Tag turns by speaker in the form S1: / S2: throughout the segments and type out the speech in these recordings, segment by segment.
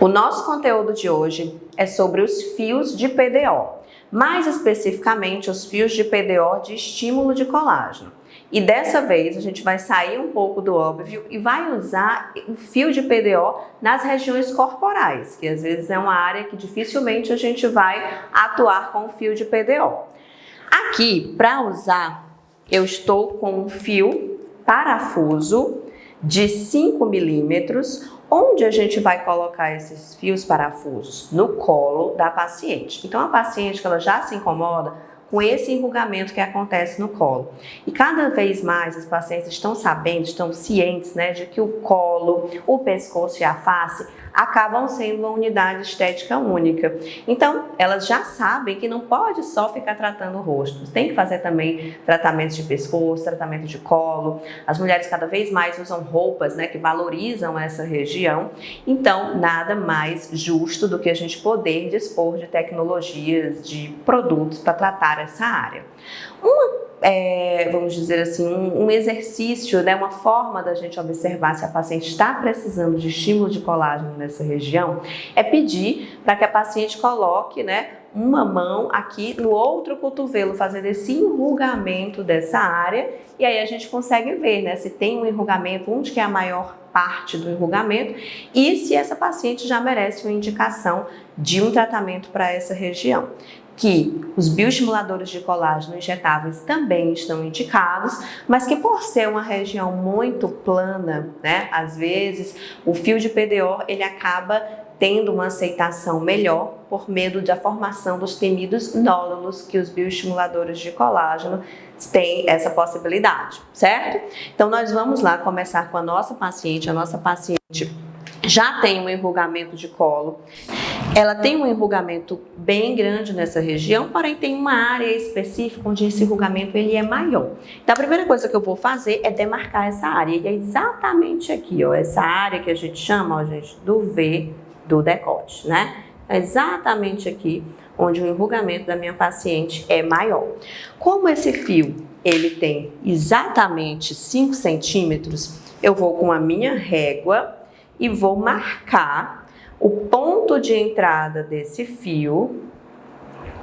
S1: O nosso conteúdo de hoje é sobre os fios de PDO, mais especificamente os fios de PDO de estímulo de colágeno. E dessa vez a gente vai sair um pouco do óbvio e vai usar o fio de PDO nas regiões corporais, que às vezes é uma área que dificilmente a gente vai atuar com o fio de PDO. Aqui, para usar, eu estou com um fio parafuso de 5 milímetros, onde a gente vai colocar esses fios parafusos? No colo da paciente. Então, a paciente que ela já se incomoda com esse enrugamento que acontece no colo. E cada vez mais as pacientes estão sabendo, estão cientes, de que o colo, o pescoço e a face acabam sendo uma unidade estética única. Então, elas já sabem que não pode só ficar tratando o rosto. Tem que fazer também tratamentos de pescoço, tratamento de colo. As mulheres cada vez mais usam roupas, que valorizam essa região. Então, nada mais justo do que a gente poder dispor de tecnologias, de produtos para tratar essa área. Vamos dizer assim, um exercício, uma forma da gente observar se a paciente está precisando de estímulo de colágeno nessa região, é pedir para que a paciente coloque, uma mão aqui no outro cotovelo, fazendo esse enrugamento dessa área, e aí a gente consegue ver, se tem um enrugamento, onde que é a maior parte do enrugamento, e se essa paciente já merece uma indicação de um tratamento para essa região. Que os bioestimuladores de colágeno injetáveis também estão indicados, mas que por ser uma região muito plana, às vezes o fio de PDO ele acaba tendo uma aceitação melhor por medo da formação dos temidos nódulos que os bioestimuladores de colágeno têm essa possibilidade, certo? Então nós vamos lá começar com a nossa paciente. A nossa paciente já tem um enrugamento de colo. Ela tem um enrugamento bem grande nessa região, porém tem uma área específica onde esse enrugamento ele é maior. Então a primeira coisa que eu vou fazer é demarcar essa área. E é exatamente aqui, essa área que a gente chama, do V do decote, É exatamente aqui onde o enrugamento da minha paciente é maior. Como esse fio ele tem exatamente 5 centímetros, eu vou com a minha régua e vou marcar o ponto de entrada desse fio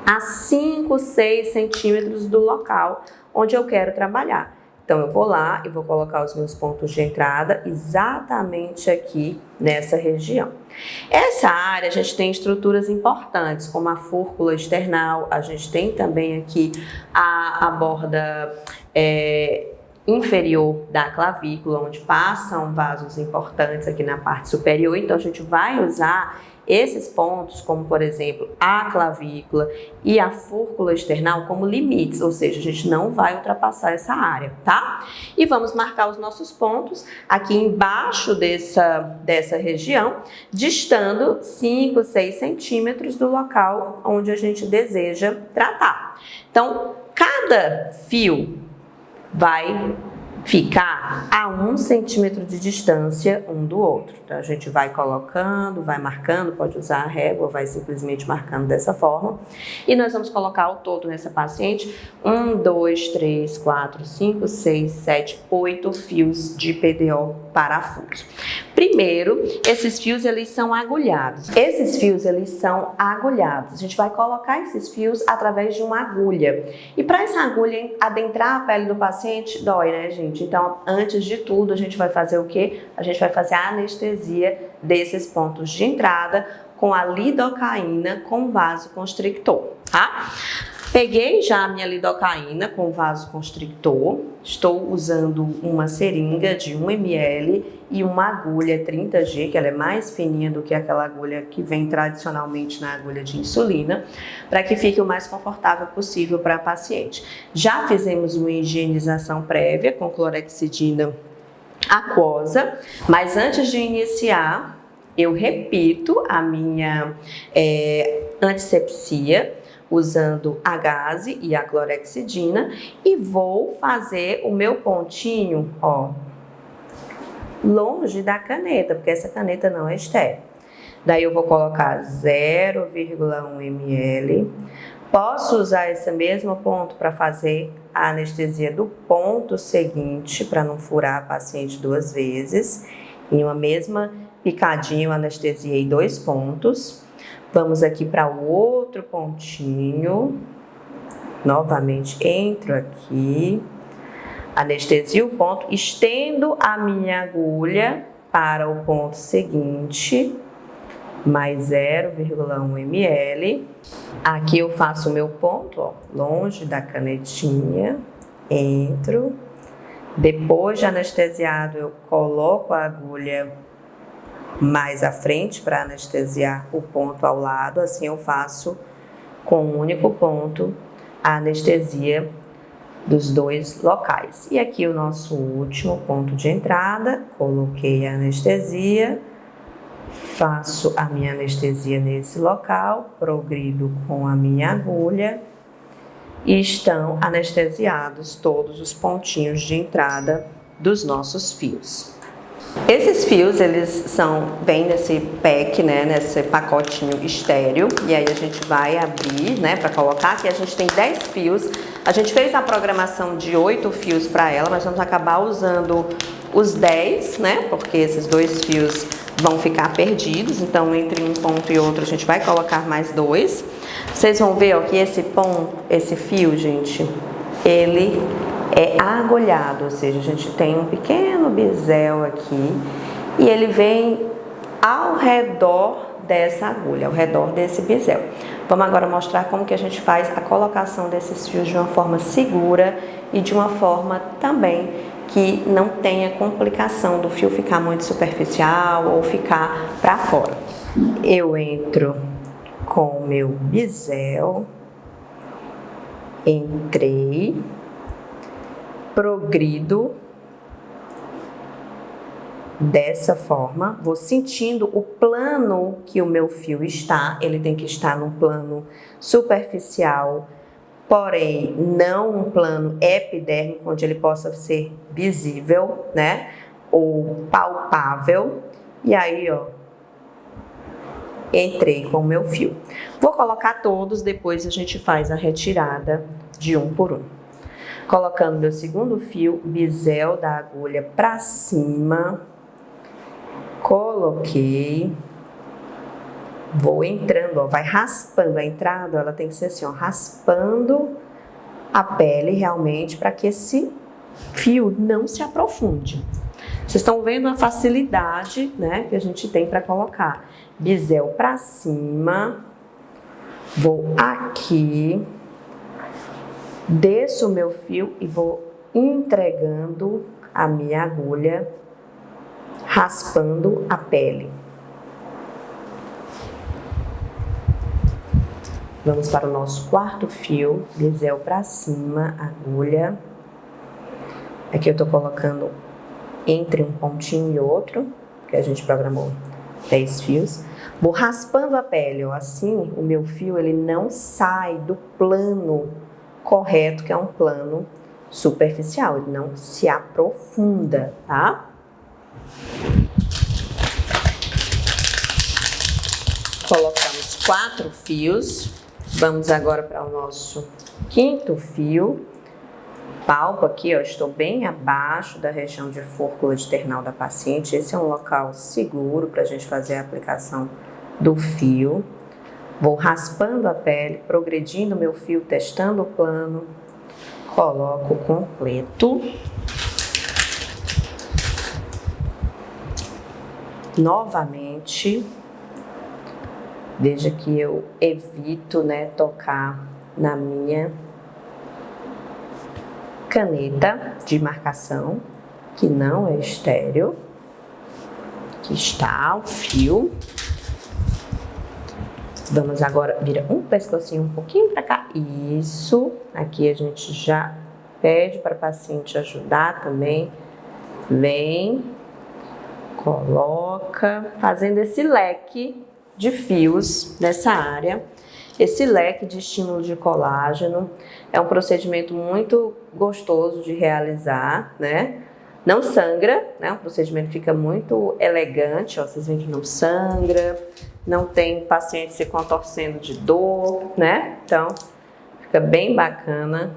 S1: a 5, 6 centímetros do local onde eu quero trabalhar. Então, eu vou lá e vou colocar os meus pontos de entrada exatamente aqui nessa região. Essa área, a gente tem estruturas importantes, como a fúrcula external, a gente tem também aqui a borda inferior da clavícula, onde passam vasos importantes aqui na parte superior. Então, a gente vai usar esses pontos, como por exemplo a clavícula e a fúrcula external, como limites, ou seja, a gente não vai ultrapassar essa área, tá? E vamos marcar os nossos pontos aqui embaixo dessa região, distando 5, 6 centímetros do local onde a gente deseja tratar. Então, cada fio vai ficar a 1 centímetro de distância um do outro. Então, a gente vai colocando, vai marcando, pode usar a régua, vai simplesmente marcando dessa forma. E nós vamos colocar ao todo nessa paciente 1, 2, 3, 4, 5, 6, 7, 8 fios de PDO parafuso. Primeiro, esses fios eles são agulhados. Esses fios eles são agulhados. A gente vai colocar esses fios através de uma agulha. E para essa agulha adentrar a pele do paciente, dói, gente? Então, antes de tudo, a gente vai fazer o quê? A gente vai fazer a anestesia desses pontos de entrada com a lidocaína com vasoconstrictor, tá? Peguei já a minha lidocaína com vasoconstrictor, estou usando uma seringa de 1 ml e uma agulha 30G, que ela é mais fininha do que aquela agulha que vem tradicionalmente na agulha de insulina, para que fique o mais confortável possível para a paciente. Já fizemos uma higienização prévia com clorexidina aquosa, mas antes de iniciar, eu repito a minha antisepsia, usando a gaze e a clorexidina, e vou fazer o meu pontinho, longe da caneta, porque essa caneta não é estéril. Daí eu vou colocar 0,1 ml. Posso usar esse mesmo ponto para fazer a anestesia do ponto seguinte, para não furar a paciente 2 vezes, em uma mesma picadinho, anestesiei 2 pontos. Vamos aqui para o outro pontinho. Novamente entro aqui, anestesio o ponto, estendo a minha agulha para o ponto seguinte, mais 0,1 ml. Aqui eu faço o meu ponto, ó, longe da canetinha, entro. Depois de anestesiado, eu coloco a agulha mais à frente para anestesiar o ponto ao lado. Assim eu faço com um único ponto a anestesia dos 2 locais. E aqui o nosso último ponto de entrada, coloquei a anestesia, faço a minha anestesia nesse local, progrido com a minha agulha e estão anestesiados todos os pontinhos de entrada dos nossos fios. Esses fios, eles vêm nesse pack, né, nesse pacotinho estéreo, e aí a gente vai abrir, né, para colocar. Aqui a gente tem 10 fios. A gente fez a programação de 8 fios para ela, mas vamos acabar usando os 10, né, porque esses 2 fios vão ficar perdidos, então entre um ponto e outro a gente vai colocar mais 2. Vocês vão ver, ó, que esse fio, gente, ele é agulhado, ou seja, a gente tem um pequeno bisel aqui e ele vem ao redor dessa agulha, ao redor desse bisel. Vamos agora mostrar como que a gente faz a colocação desses fios de uma forma segura e de uma forma também que não tenha complicação do fio ficar muito superficial ou ficar para fora. Eu entro com o meu bisel, entrei, progrido dessa forma, vou sentindo o plano que o meu fio está, ele tem que estar num plano superficial, porém não um plano epidérmico, onde ele possa ser visível, né, ou palpável. E aí, ó, entrei com o meu fio. Vou colocar todos, depois a gente faz a retirada de um por um. Colocando meu segundo fio, bisel da agulha para cima, coloquei, vou entrando, ó, vai raspando a entrada, ela tem que ser assim, ó, raspando a pele realmente para que esse fio não se aprofunde. Vocês estão vendo a facilidade, né, que a gente tem para colocar. Bisel para cima, vou aqui, desço o meu fio e vou entregando a minha agulha, raspando a pele. Vamos para o nosso quarto fio, bisel para cima, agulha. Aqui eu tô colocando entre um pontinho e outro, que a gente programou 10 fios. Vou raspando a pele, ó, assim o meu fio ele não sai do plano correto, que é um plano superficial, ele não se aprofunda, tá? Colocamos 4 fios, vamos agora para o nosso quinto fio. Palpo aqui, ó, estou bem abaixo da região de fórcula ternal da paciente. Esse é um local seguro para a gente fazer a aplicação do fio. Vou raspando a pele, progredindo meu fio, testando o plano, coloco completo. Novamente, veja que eu evito, né, tocar na minha caneta de marcação, que não é estéreo, que está o fio. Vamos agora, vira um pescocinho um pouquinho para cá, isso, aqui a gente já pede para o paciente ajudar também, vem, coloca, fazendo esse leque de fios nessa área. Esse leque de estímulo de colágeno é um procedimento muito gostoso de realizar, né? Não sangra, né? O procedimento fica muito elegante, ó, vocês veem que não sangra, não tem paciente se contorcendo de dor, né? Então, fica bem bacana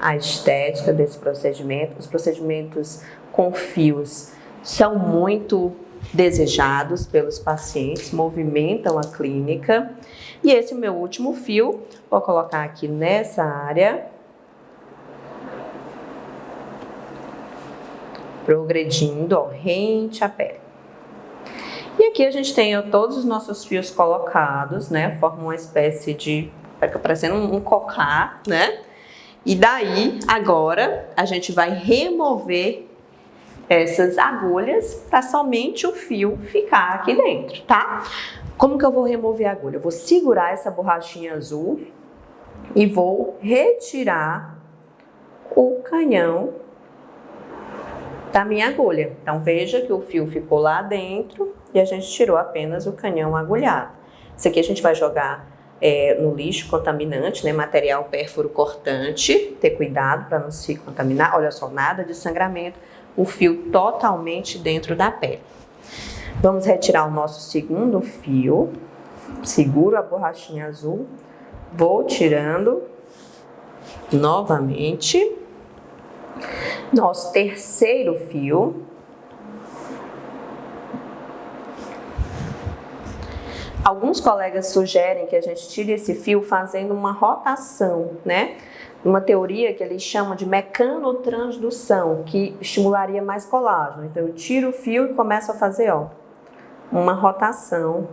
S1: a estética desse procedimento. Os procedimentos com fios são muito desejados pelos pacientes, movimentam a clínica. E esse meu último fio, vou colocar aqui nessa área, progredindo, ó, rente à pele. E aqui a gente tem, ó, todos os nossos fios colocados, né, formam uma espécie de, fica parecendo um cocar, né? E daí, agora, a gente vai remover essas agulhas para somente o fio ficar aqui dentro, tá? Como que eu vou remover a agulha? Eu vou segurar essa borrachinha azul e vou retirar o canhão da minha agulha. Então, veja que o fio ficou lá dentro e a gente tirou apenas o canhão agulhado. Isso aqui a gente vai jogar no lixo contaminante, né? Material pérfuro cortante. Ter cuidado para não se contaminar. Olha só, nada de sangramento. O fio totalmente dentro da pele. Vamos retirar o nosso segundo fio. Seguro a borrachinha azul. Vou tirando novamente. Nosso terceiro fio. Alguns colegas sugerem que a gente tire esse fio fazendo uma rotação, né? Uma teoria que eles chamam de mecanotransdução, que estimularia mais colágeno. Então, eu tiro o fio e começo a fazer, ó, uma rotação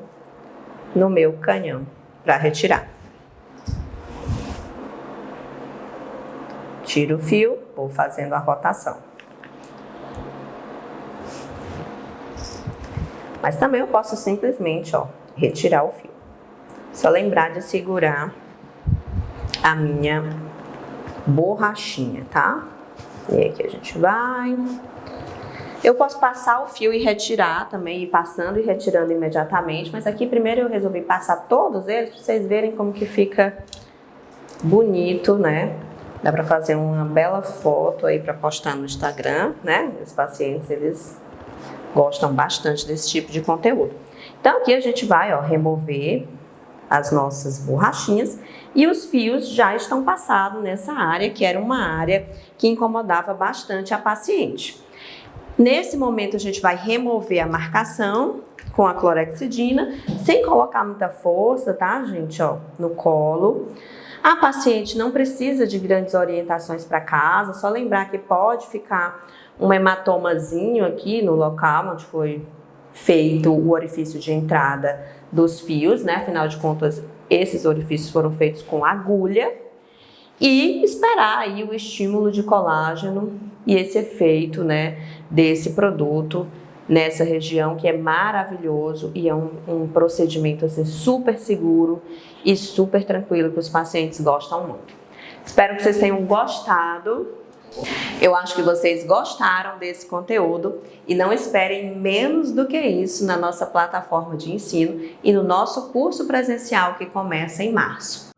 S1: no meu canhão para retirar. Tiro o fio, vou fazendo a rotação. Mas também eu posso simplesmente, ó, retirar o fio. Só lembrar de segurar a minha borrachinha, tá? E aqui a gente vai. Eu posso passar o fio e retirar também, ir passando e retirando imediatamente, mas aqui primeiro eu resolvi passar todos eles para vocês verem como que fica bonito, né? Dá para fazer uma bela foto aí para postar no Instagram, né? Os pacientes, eles gostam bastante desse tipo de conteúdo. Então aqui a gente vai, ó, remover as nossas borrachinhas e os fios já estão passados nessa área, que era uma área que incomodava bastante a paciente. Nesse momento a gente vai remover a marcação com a clorexidina, sem colocar muita força, tá, gente, ó, no colo. A paciente não precisa de grandes orientações para casa, só lembrar que pode ficar um hematomazinho aqui no local onde foi feito o orifício de entrada dos fios, né? Afinal de contas, esses orifícios foram feitos com agulha. E esperar aí o estímulo de colágeno e esse efeito, né, desse produto nessa região, que é maravilhoso e é um procedimento assim, super seguro e super tranquilo, que os pacientes gostam muito. Espero que vocês tenham gostado. Eu acho que vocês gostaram desse conteúdo e não esperem menos do que isso na nossa plataforma de ensino e no nosso curso presencial que começa em março.